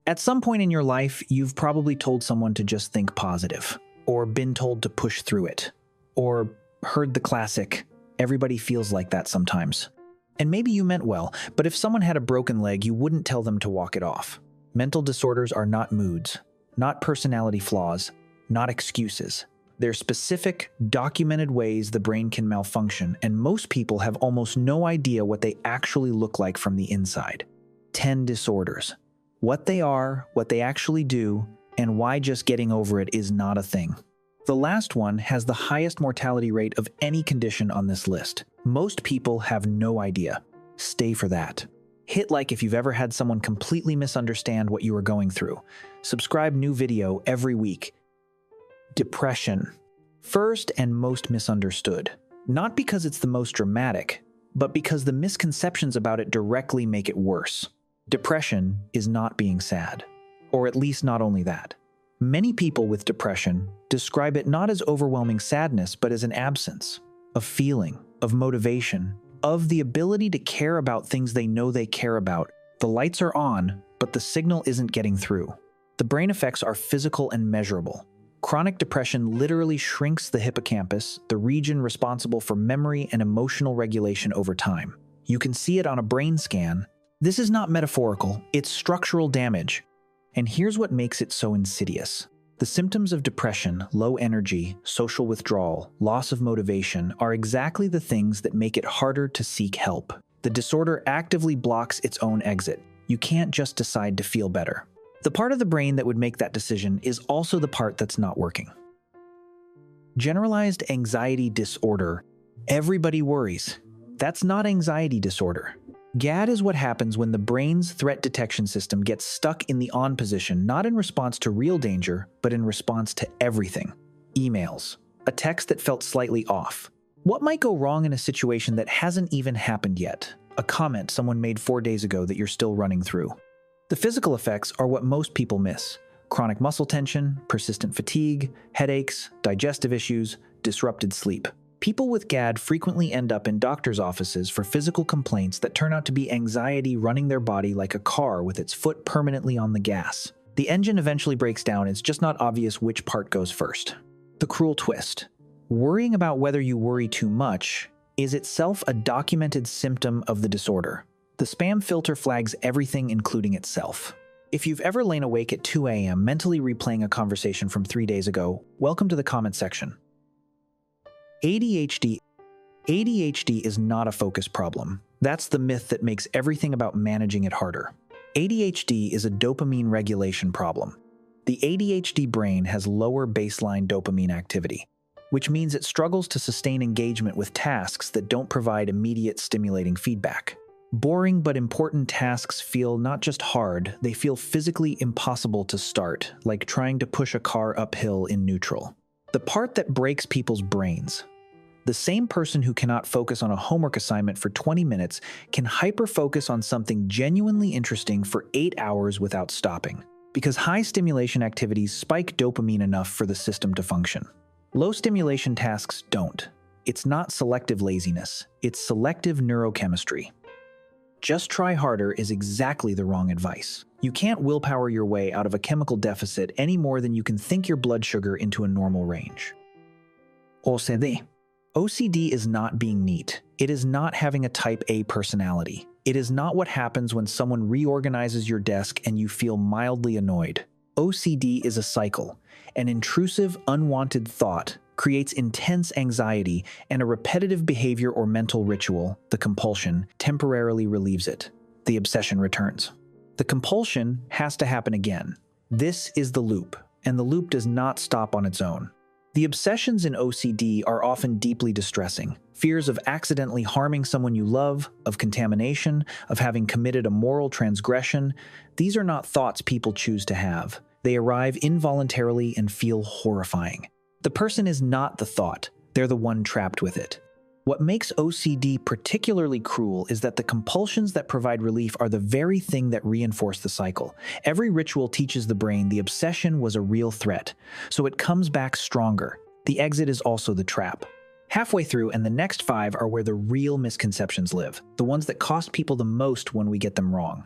At some point in your life, you've probably told someone to just think positive, or been told to push through it, or heard the classic, "Everybody feels like that sometimes." And maybe you meant well, but if someone had a broken leg, you wouldn't tell them to walk it off. Mental disorders are not moods, not personality flaws, not excuses. They're specific, documented ways the brain can malfunction, and most people have almost no idea what they actually look like from the inside. 10 disorders. What they are, what they actually do, and why just getting over it is not a thing. The last one has the highest mortality rate of any condition on this list. Most people have no idea. Stay for that. Hit like if you've ever had someone completely misunderstand what you were going through. Subscribe, new video every week. Depression. First and most misunderstood. Not because it's the most dramatic, but because the misconceptions about it directly make it worse. Depression is not being sad. Or at least not only that. Many people with depression describe it not as overwhelming sadness, but as an absence of feeling, of motivation, of the ability to care about things they know they care about. The lights are on, but the signal isn't getting through. The brain effects are physical and measurable. Chronic depression literally shrinks the hippocampus, the region responsible for memory and emotional regulation over time. You can see it on a brain scan. This is not metaphorical, it's structural damage. And here's what makes it so insidious. The symptoms of depression, low energy, social withdrawal, loss of motivation, are exactly the things that make it harder to seek help. The disorder actively blocks its own exit. You can't just decide to feel better. The part of the brain that would make that decision is also the part that's not working. Generalized anxiety disorder. Everybody worries. That's not anxiety disorder. GAD is what happens when the brain's threat detection system gets stuck in the on position, not in response to real danger, but in response to everything. Emails. A text that felt slightly off. What might go wrong in a situation that hasn't even happened yet? A comment someone made 4 days ago that you're still running through. The physical effects are what most people miss. Chronic muscle tension, persistent fatigue, headaches, digestive issues, disrupted sleep. People with GAD frequently end up in doctor's offices for physical complaints that turn out to be anxiety running their body like a car with its foot permanently on the gas. The engine eventually breaks down, it's just not obvious which part goes first. The cruel twist. Worrying about whether you worry too much is itself a documented symptom of the disorder. The spam filter flags everything, including itself. If you've ever lain awake at 2 a.m. mentally replaying a conversation from 3 days ago, welcome to the comment section. ADHD. ADHD is not a focus problem. That's the myth that makes everything about managing it harder. ADHD is a dopamine regulation problem. The ADHD brain has lower baseline dopamine activity, which means it struggles to sustain engagement with tasks that don't provide immediate stimulating feedback. Boring but important tasks feel not just hard, they feel physically impossible to start, like trying to push a car uphill in neutral. The part that breaks people's brains. The same person who cannot focus on a homework assignment for 20 minutes can hyper-focus on something genuinely interesting for 8 hours without stopping, because high stimulation activities spike dopamine enough for the system to function. Low stimulation tasks don't. It's not selective laziness, it's selective neurochemistry. Just try harder is exactly the wrong advice. You can't willpower your way out of a chemical deficit any more than you can think your blood sugar into a normal range. OCD. OCD is not being neat. It is not having a type A personality. It is not what happens when someone reorganizes your desk and you feel mildly annoyed. OCD is a cycle. An intrusive, unwanted thought creates intense anxiety, and a repetitive behavior or mental ritual, the compulsion, temporarily relieves it. The obsession returns. The compulsion has to happen again. This is the loop, and the loop does not stop on its own. The obsessions in OCD are often deeply distressing. Fears of accidentally harming someone you love, of contamination, of having committed a moral transgression. These are not thoughts people choose to have. They arrive involuntarily and feel horrifying. The person is not the thought, they're the one trapped with it. What makes OCD particularly cruel is that the compulsions that provide relief are the very thing that reinforce the cycle. Every ritual teaches the brain the obsession was a real threat, so it comes back stronger. The exit is also the trap. Halfway through, and the next 5 are where the real misconceptions live, the ones that cost people the most when we get them wrong.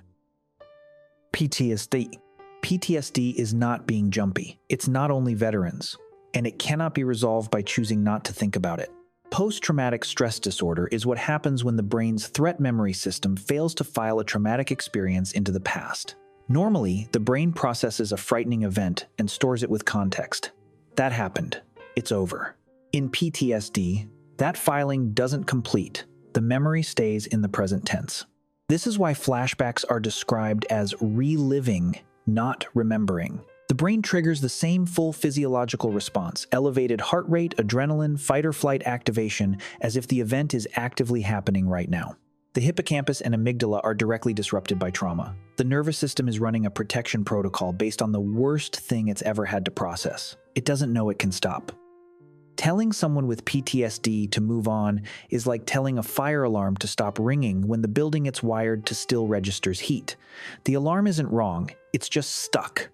PTSD. PTSD is not being jumpy. It's not only veterans, and it cannot be resolved by choosing not to think about it. Post-traumatic stress disorder is what happens when the brain's threat memory system fails to file a traumatic experience into the past. Normally, the brain processes a frightening event and stores it with context. That happened. It's over. In PTSD, that filing doesn't complete. The memory stays in the present tense. This is why flashbacks are described as reliving, not remembering. The brain triggers the same full physiological response, elevated heart rate, adrenaline, fight-or-flight activation, as if the event is actively happening right now. The hippocampus and amygdala are directly disrupted by trauma. The nervous system is running a protection protocol based on the worst thing it's ever had to process. It doesn't know it can stop. Telling someone with PTSD to move on is like telling a fire alarm to stop ringing when the building it's wired to still registers heat. The alarm isn't wrong, it's just stuck.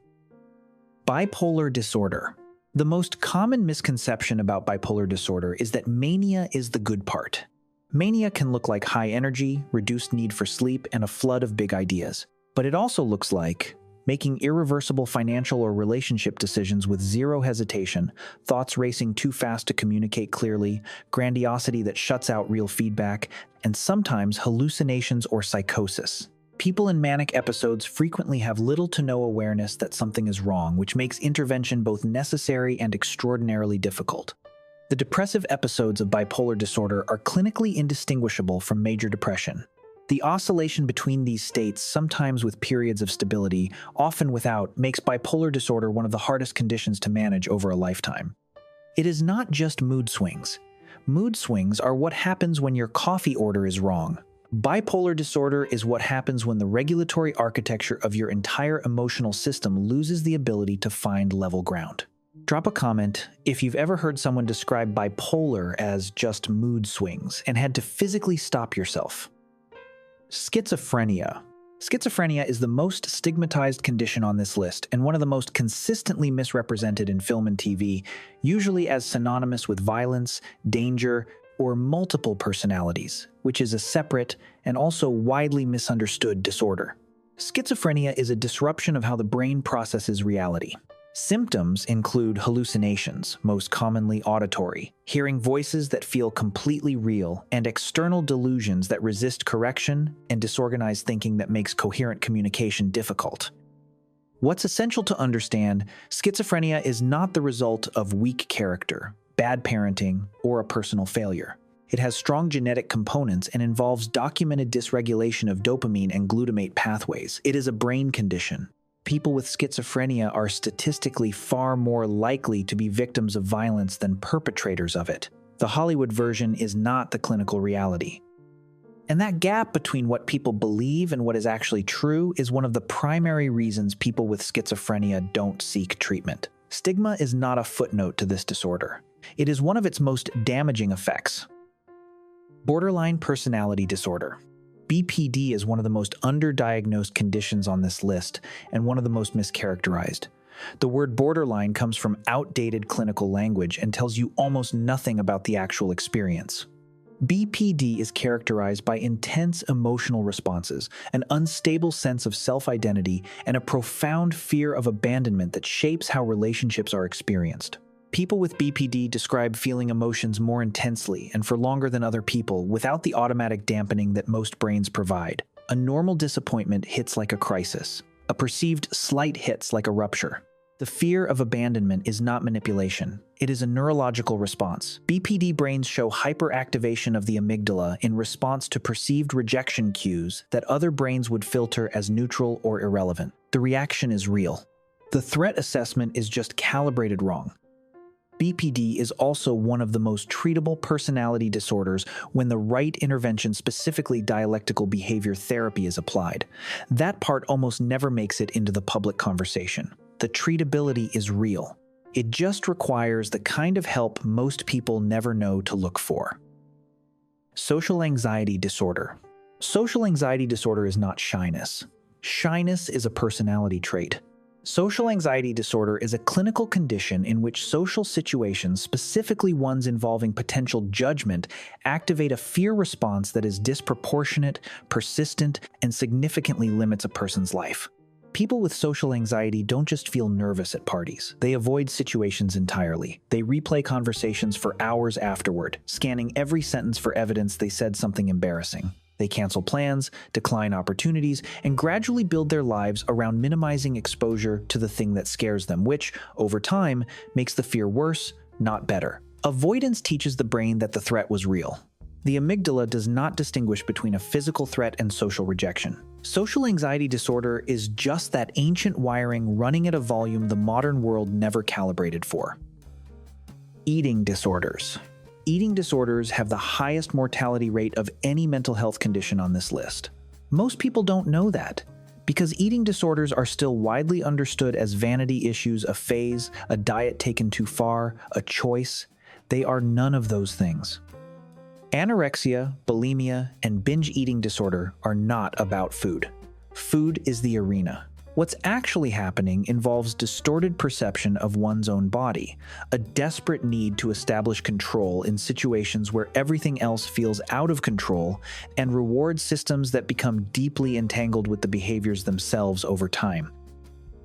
Bipolar disorder. The most common misconception about bipolar disorder is that mania is the good part. Mania can look like high energy, reduced need for sleep, and a flood of big ideas. But it also looks like making irreversible financial or relationship decisions with zero hesitation, thoughts racing too fast to communicate clearly, grandiosity that shuts out real feedback, and sometimes hallucinations or psychosis. People in manic episodes frequently have little to no awareness that something is wrong, which makes intervention both necessary and extraordinarily difficult. The depressive episodes of bipolar disorder are clinically indistinguishable from major depression. The oscillation between these states, sometimes with periods of stability, often without, makes bipolar disorder one of the hardest conditions to manage over a lifetime. It is not just mood swings. Mood swings are what happens when your coffee order is wrong. Bipolar disorder is what happens when the regulatory architecture of your entire emotional system loses the ability to find level ground. Drop a comment if you've ever heard someone describe bipolar as just mood swings and had to physically stop yourself. Schizophrenia. Schizophrenia is the most stigmatized condition on this list and one of the most consistently misrepresented in film and TV, usually as synonymous with violence, danger, or multiple personalities, which is a separate and also widely misunderstood disorder. Schizophrenia is a disruption of how the brain processes reality. Symptoms include hallucinations, most commonly auditory, hearing voices that feel completely real, and external delusions that resist correction, and disorganized thinking that makes coherent communication difficult. What's essential to understand, schizophrenia is not the result of weak character, bad parenting, or a personal failure. It has strong genetic components and involves documented dysregulation of dopamine and glutamate pathways. It is a brain condition. People with schizophrenia are statistically far more likely to be victims of violence than perpetrators of it. The Hollywood version is not the clinical reality. And that gap between what people believe and what is actually true is one of the primary reasons people with schizophrenia don't seek treatment. Stigma is not a footnote to this disorder. It is one of its most damaging effects. Borderline personality disorder. BPD is one of the most underdiagnosed conditions on this list and one of the most mischaracterized. The word borderline comes from outdated clinical language and tells you almost nothing about the actual experience. BPD is characterized by intense emotional responses, an unstable sense of self-identity, and a profound fear of abandonment that shapes how relationships are experienced. People with BPD describe feeling emotions more intensely and for longer than other people without the automatic dampening that most brains provide. A normal disappointment hits like a crisis. A perceived slight hits like a rupture. The fear of abandonment is not manipulation. It is a neurological response. BPD brains show hyperactivation of the amygdala in response to perceived rejection cues that other brains would filter as neutral or irrelevant. The reaction is real. The threat assessment is just calibrated wrong. BPD is also one of the most treatable personality disorders when the right intervention, specifically dialectical behavior therapy, is applied. That part almost never makes it into the public conversation. The treatability is real. It just requires the kind of help most people never know to look for. Social anxiety disorder. Social anxiety disorder is not shyness. Shyness is a personality trait. Social anxiety disorder is a clinical condition in which social situations, specifically ones involving potential judgment, activate a fear response that is disproportionate, persistent, and significantly limits a person's life. People with social anxiety don't just feel nervous at parties. They avoid situations entirely. They replay conversations for hours afterward, scanning every sentence for evidence they said something embarrassing. They cancel plans, decline opportunities, and gradually build their lives around minimizing exposure to the thing that scares them, which, over time, makes the fear worse, not better. Avoidance teaches the brain that the threat was real. The amygdala does not distinguish between a physical threat and social rejection. Social anxiety disorder is just that ancient wiring running at a volume the modern world never calibrated for. Eating disorders. Eating disorders have the highest mortality rate of any mental health condition on this list. Most people don't know that, because eating disorders are still widely understood as vanity issues, a phase, a diet taken too far, a choice. They are none of those things. Anorexia, bulimia, and binge eating disorder are not about food. Food is the arena. What's actually happening involves distorted perception of one's own body, a desperate need to establish control in situations where everything else feels out of control, and reward systems that become deeply entangled with the behaviors themselves over time.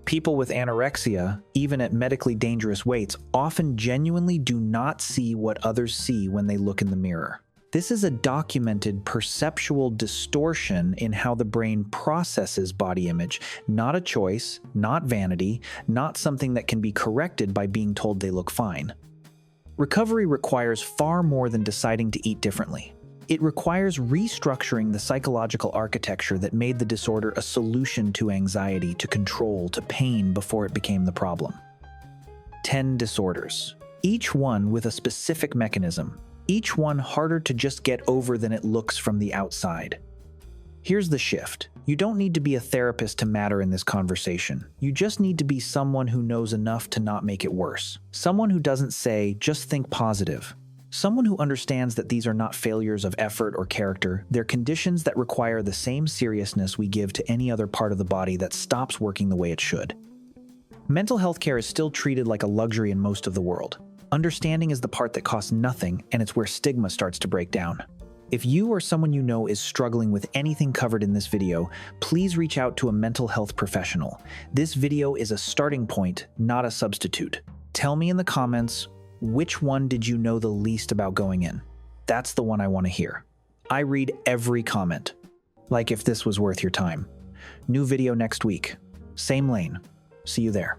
People with anorexia, even at medically dangerous weights, often genuinely do not see what others see when they look in the mirror. This is a documented perceptual distortion in how the brain processes body image, not a choice, not vanity, not something that can be corrected by being told they look fine. Recovery requires far more than deciding to eat differently. It requires restructuring the psychological architecture that made the disorder a solution to anxiety, to control, to pain before it became the problem. 10 disorders, each one with a specific mechanism. Each one harder to just get over than it looks from the outside. Here's the shift. You don't need to be a therapist to matter in this conversation. You just need to be someone who knows enough to not make it worse. Someone who doesn't say, just think positive. Someone who understands that these are not failures of effort or character. They're conditions that require the same seriousness we give to any other part of the body that stops working the way it should. Mental health care is still treated like a luxury in most of the world. Understanding is the part that costs nothing, and it's where stigma starts to break down. If you or someone you know is struggling with anything covered in this video, please reach out to a mental health professional. This video is a starting point, not a substitute. Tell me in the comments, which one did you know the least about going in? That's the one I want to hear. I read every comment, like if this was worth your time. New video next week. Same lane. See you there.